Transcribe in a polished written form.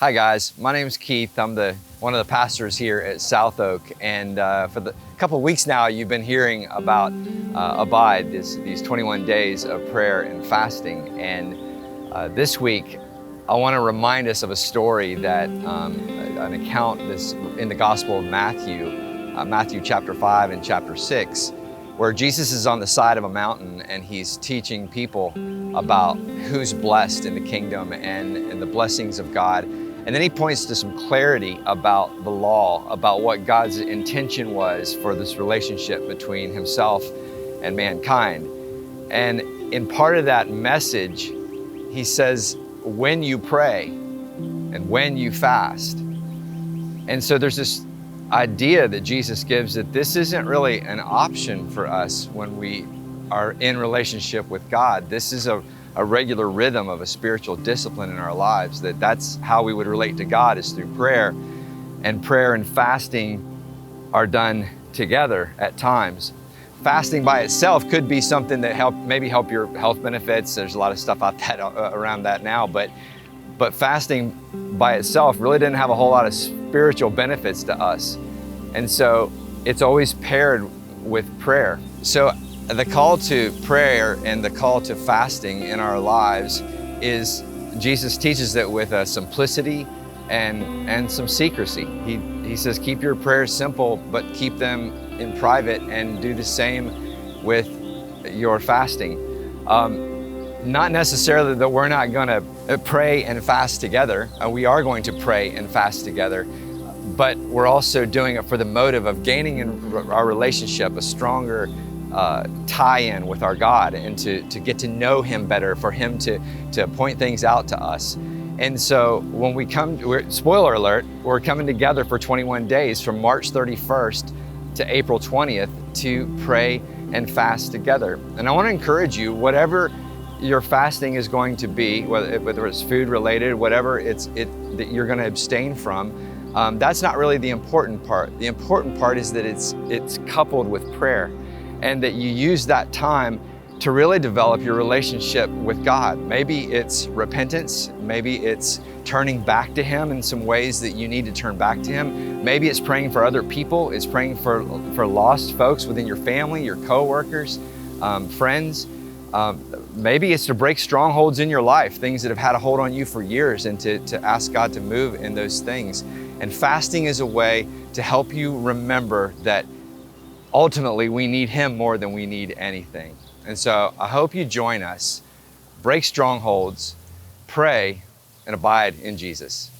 Hi guys, my name is Keith. I'm one of the pastors here at South Oak, and for the couple of weeks now, you've been hearing about Abide, these 21 days of prayer and fasting. And this week, I want to remind us of a story that an account that's in the Gospel of Matthew, Matthew chapter 5 and chapter 6, where Jesus is on the side of a mountain and he's teaching people about who's blessed in the kingdom and the blessings of God. And then he points to some clarity about the law, about what God's intention was for this relationship between himself and mankind. And in part of that message, he says, when you pray and when you fast. And so there's this idea that Jesus gives that this isn't really an option for us when we are in relationship with God. This is a regular rhythm of a spiritual discipline in our lives, that's how we would relate to God, is through prayer. And prayer and fasting are done together at times. Fasting by itself could be something that maybe help your health benefits. There's a lot of stuff around that now, but fasting by itself really didn't have a whole lot of spiritual benefits to us. And so it's always paired with prayer. So the call to prayer and the call to fasting in our lives is, Jesus teaches that with a simplicity and some secrecy. He says, keep your prayers simple, but keep them in private, and do the same with your fasting. Not necessarily that we're not gonna pray and fast together. We are going to pray and fast together, but we're also doing it for the motive of gaining in our relationship a stronger tie-in with our God, and to get to know Him better, for Him to point things out to us. And so when we come, spoiler alert, we're coming together for 21 days from March 31st to April 20th to pray and fast together. And I want to encourage you, whatever your fasting is going to be, whether it's food related, whatever that you're going to abstain from, that's not really the important part. The important part is that it's coupled with prayer, and that you use that time to really develop your relationship with God. Maybe it's repentance, maybe it's turning back to Him in some ways that you need to turn back to Him. Maybe it's praying for other people, it's praying for lost folks within your family, your coworkers, friends. Maybe it's to break strongholds in your life, things that have had a hold on you for years, and to ask God to move in those things. And fasting is a way to help you remember that ultimately we need Him more than we need anything. And so I hope you join us, break strongholds, pray, and abide in Jesus.